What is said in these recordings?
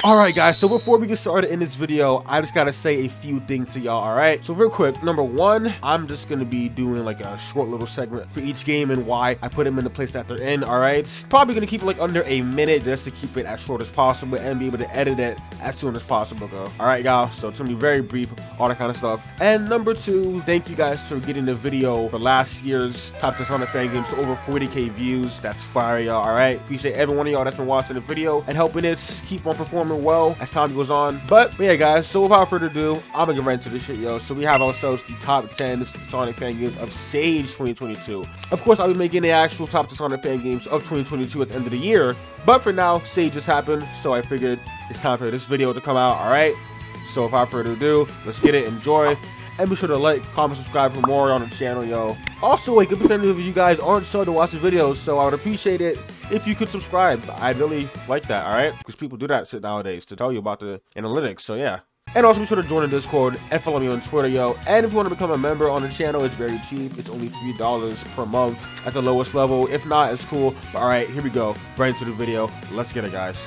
Alright guys, so before we get started in this video, I just gotta say a few things to y'all, alright? So real quick, number one, I'm just gonna be doing like a short little segment for each game and why I put them in the place that they're in, alright? Probably gonna keep it like under a minute just to keep it as short as possible and be able to edit it as soon as possible, though. Alright y'all, so it's gonna be very brief, all that kind of stuff. And number two, thank you guys for getting the video for last year's Top 10 Sonic Fangames to over 40k views. That's fire, y'all, alright? Appreciate every one of y'all that's been watching the video and helping it keep on performing well as time goes on. But yeah guys, so without further ado, I'm gonna get right into this shit, yo. So we have ourselves the top 10 Sonic Fangames of Sage 2022. Of course, I'll be making the actual top 10 Sonic Fangames of 2022 at the end of the year, but for now, Sage just happened, so I figured it's time for this video to come out. Alright, so without further ado, let's get it, enjoy, and be sure to like, comment, subscribe for more on the channel, yo. Also, a good percentage of you guys aren't subbed to watch the videos, so I would appreciate it if you could subscribe. I'd really like that, alright? Because people do that shit nowadays to tell you about the analytics, so yeah. And also be sure to join the Discord and follow me on Twitter, yo. And if you want to become a member on the channel, it's very cheap. It's only $3 per month at the lowest level. If not, it's cool. But alright, here we go. Right into the video. Let's get it, guys.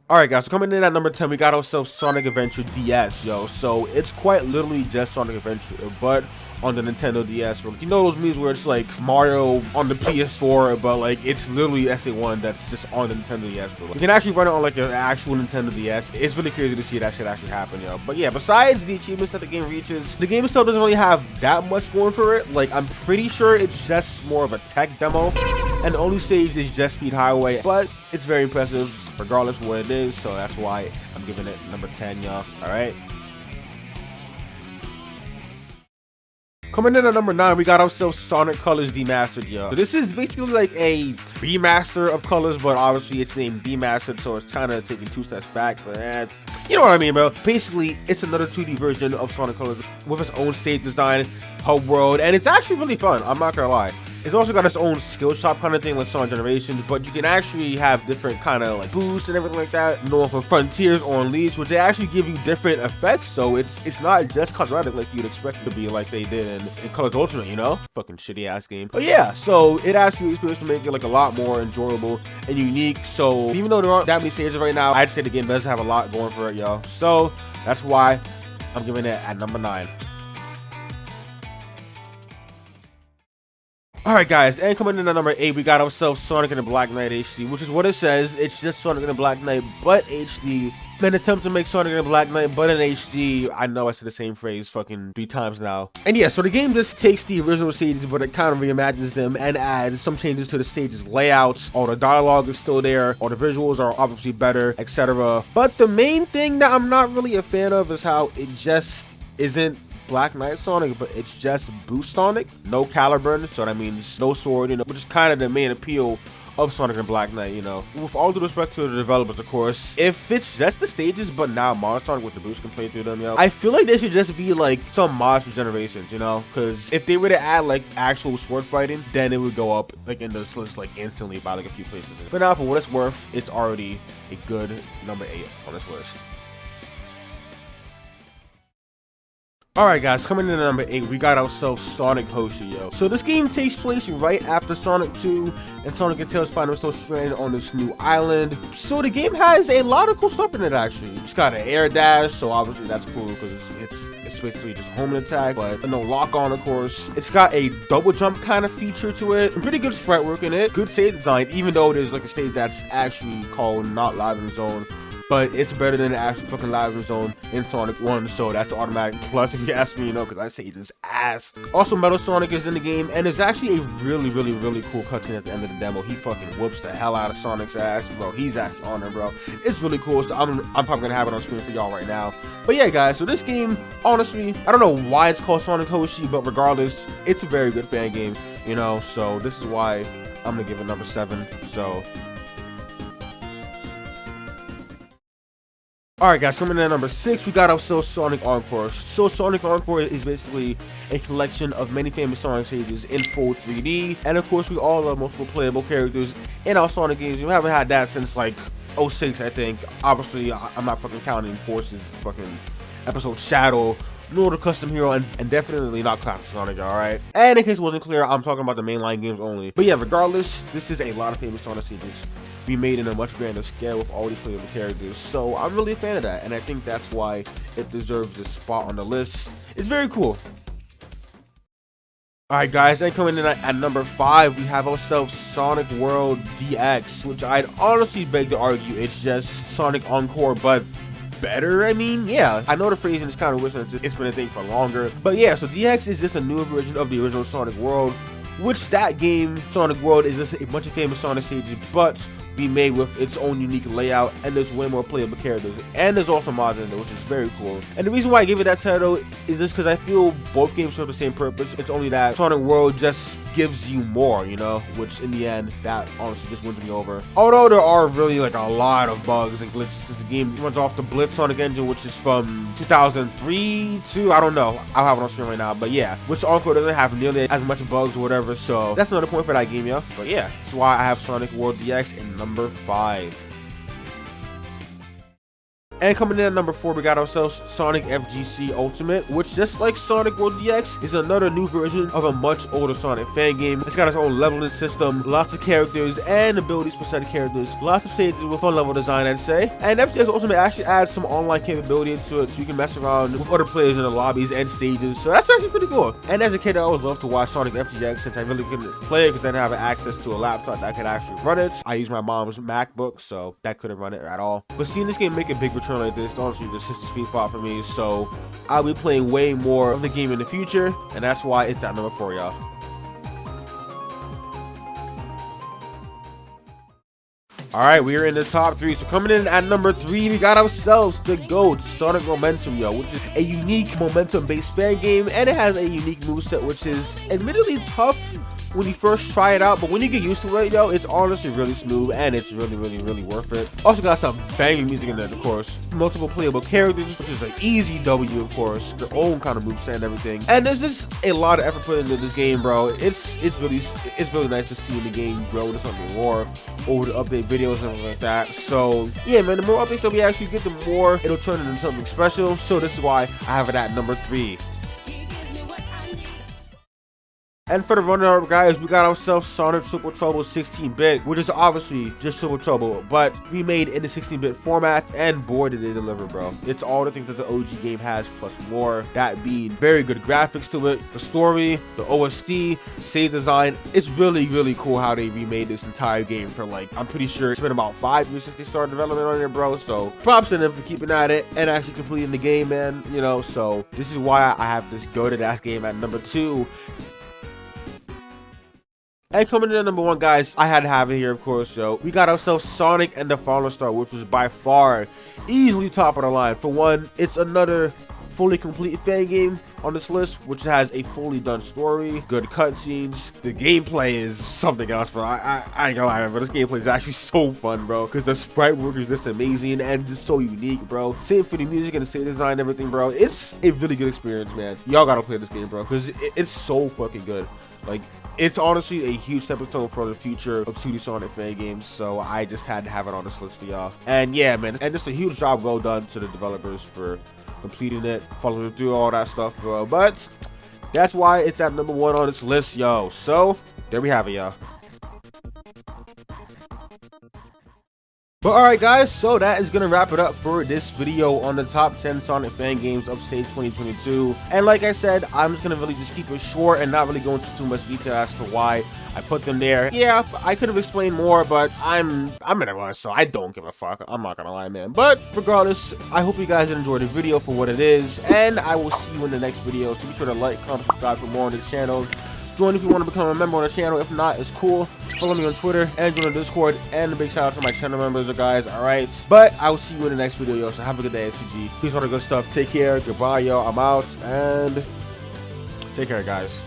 Alright guys, so coming in at number 10, we got ourselves Sonic Adventure DS, yo. So it's quite literally just Sonic Adventure, but on the Nintendo DS. You know those memes where it's like Mario on the PS4, but like it's literally SA1 that's just on the Nintendo DS, bro. You can actually run it on like an actual Nintendo DS. It's really crazy to see that shit actually happen, yo. But yeah, besides the achievements that the game reaches, the game itself doesn't really have that much going for it. Like, I'm pretty sure it's just more of a tech demo, and the only stage is just Speed Highway, but it's very impressive regardless of what it is, so that's why I'm giving it number 10, y'all. Alright. Coming in at number 9, we got ourselves Sonic Colors Remastered, yo. So this is basically like a remaster of Colors, but obviously it's named Remastered, so it's kind of taking 2 steps back, but you know what I mean, bro. Basically, it's another 2D version of Sonic Colors with its own stage design, hub world, and it's actually really fun, I'm not gonna lie. It's also got its own skill shop kind of thing like Sonic Generations, but you can actually have different kind of like boosts and everything like that. You know, for Frontiers or Unleashed, which they actually give you different effects, so it's not just cosmetic like you'd expect it to be, like they did in Colors Ultimate, you know? Fucking shitty ass game. But yeah, so it actually experience to make it like a lot more enjoyable and unique. So even though there aren't that many stages right now, I'd say the game does have a lot going for it, yo. So that's why I'm giving it at number 9. Alright guys, and coming in at number 8, we got ourselves Sonic and the Black Knight HD, which is what it says. It's just Sonic and the Black Knight, but HD. An attempt to make Sonic and the Black Knight, but in HD. I know I said the same phrase fucking 3 times now. And yeah, so the game just takes the original stages, but it kind of reimagines them and adds some changes to the stages layouts. All the dialogue is still there, all the visuals are obviously better, etc. But the main thing that I'm not really a fan of is how it just isn't Black Knight Sonic, but it's just Boost Sonic, no Caliburn, so that means no sword, you know, which is kind of the main appeal of Sonic and Black Knight, you know. With all due respect to the developers, of course, if it's just the stages, but now Mod Sonic with the boost can play through them, yo, I feel like there should just be like some mods for Generations, you know, because if they were to add like actual sword fighting, then it would go up like in this list like instantly by like a few places. For now, for what it's worth, it's already a good number 8 on this list. Alright guys, coming in at number 8, we got ourselves Sonic Hoshi, yo. So this game takes place right after Sonic 2, and Sonic and Tails find themselves stranded on this new island. So the game has a lot of cool stuff in it, actually. It's got an air dash, so obviously that's cool, because it's basically just a homing attack, but no lock on, of course. It's got a double jump kind of feature to it, and pretty good sprite work in it. Good stage design, even though there's like a stage that's actually called Not Live in Zone. But it's better than the actual fucking Live Zone in Sonic 1, so that's an automatic plus if you ask me, you know, because I say it's ass. Also, Metal Sonic is in the game, and there's actually a really cool cutscene at the end of the demo. He fucking whoops the hell out of Sonic's ass, bro. He's actually on there, bro. It's really cool, so I'm probably gonna have it on screen for y'all right now. But yeah, guys, so this game, honestly, I don't know why it's called Sonic Hoshi, but regardless, it's a very good fan game, you know, so this is why I'm gonna give it number 7, so. Alright guys, coming in at number 6, we got ourselves Sonic Encore. So Sonic Encore is basically a collection of many famous Sonic stages in full 3D. And of course, we all love multiple playable characters in our Sonic games. We haven't had that since like 06, I think. Obviously, I'm not fucking counting Forces, fucking episode Shadow, nor the custom hero, and definitely not classic Sonic, alright? And in case it wasn't clear, I'm talking about the mainline games only. But yeah, regardless, this is a lot of famous Sonic stages be made in a much grander scale with all these playable characters. So I'm really a fan of that, and I think that's why it deserves this spot on the list. It's very cool. Alright guys, then coming in at number 5, we have ourselves Sonic World DX, which I'd honestly beg to argue it's just Sonic Encore, but better. I mean, yeah, I know the phrasing is kind of weird since it's been a thing for longer, but yeah, so DX is just a newer version of the original Sonic World, which that game, Sonic World, is just a bunch of famous Sonic stages, but be made with its own unique layout, and there's way more playable characters, and there's also mods in there, which is very cool. And the reason why I give it that title is just because I feel both games serve the same purpose. It's only that Sonic World just gives you more, you know, which in the end, that honestly just wins me over. Although there are really like a lot of bugs and glitches, since the game runs off the Blitz Sonic engine, which is from 2003 to, I don't know, I'll have it on screen right now, but yeah, which Encore doesn't have nearly as much bugs or whatever, so that's another point for that game, yo. But yeah, that's why I have Sonic World DX in number 5. And coming in at number 4, we got ourselves Sonic FGC Ultimate, which just like Sonic World DX is another new version of a much older Sonic fan game. It's got its own leveling system, lots of characters and abilities for set characters, lots of stages with fun level design, I'd say. And FGX Ultimate actually adds some online capability into it, so you can mess around with other players in the lobbies and stages, so that's actually pretty cool. And as a kid, I always loved to watch Sonic FGX since I really couldn't play it because I didn't have access to a laptop that could actually run it. I used my mom's MacBook, so that couldn't run it at all. But seeing this game make a big return like this honestly just hits the sweet spot for me, so I'll be playing way more of the game in the future, and that's why it's at number 4, y'all. Alright, we are in the top 3. So coming in at number 3, we got ourselves the GOAT, Sonic Momentum, yo, which is a unique momentum-based fan game, and it has a unique moveset, which is admittedly tough when you first try it out, but when you get used to it, yo, it's honestly really smooth, and it's really worth it. Also got some banging music in there, of course. Multiple playable characters, which is an easy W, of course. Their own kind of moveset and everything. And there's just a lot of effort put into this game, bro. It's really nice to see the game grow to something more over the update videos and everything like that. So yeah, man, the more updates that we actually get, the more it'll turn into something special. So this is why I have it at number 3. And for the runner-up, guys, we got ourselves Sonic Triple Trouble 16-bit, which is obviously just Triple Trouble, but remade in the 16-bit format, and boy did they deliver, bro. It's all the things that the OG game has, plus more. That being very good graphics to it, the story, the OST, save design. It's really cool how they remade this entire game for, like, I'm pretty sure it's been about 5 years since they started development on it, bro. So props to them for keeping at it and actually completing the game, man. You know, so this is why I have this go-to-that game at number 2. And coming in at number 1, guys, I had to have it here, of course, so we got ourselves Sonic and the Fallen Star, which was by far easily top of the line. For one, it's another fully complete fan game on this list, which has a fully done story, good cutscenes. The gameplay is something else, bro. I ain't gonna lie, but this gameplay is actually so fun, bro, because the sprite work is just amazing and just so unique, bro. Same for the music and the stage design and everything, bro. It's a really good experience, man. Y'all gotta play this game, bro, because it's so fucking good. Like, it's honestly a huge stepping stone for the future of 2D Sonic fan games, so I just had to have it on this list for y'all. And yeah, man, and just a huge job well done to the developers for completing it, following through all that stuff, bro. But that's why it's at number 1 on this list, yo. So there we have it, y'all. But alright guys, so that is going to wrap it up for this video on the top 10 Sonic fan games of say 2022. And like I said, I'm just going to really just keep it short and not really go into too much detail as to why I put them there. Yeah, I could have explained more, but I'm in a rush, so I don't give a fuck. I'm not gonna lie, man. But regardless, I hope you guys enjoyed the video for what it is, and I will see you in the next video. So be sure to like, comment, subscribe for more on the channel. Join if you want to become a member on the channel. If not, it's cool. Follow me on Twitter and join the Discord. And a big shout out to my channel members, guys. Alright. But I will see you in the next video, yo. So have a good day, SCG. Peace, all the good stuff. Take care. Goodbye, yo. I'm out. And take care, guys.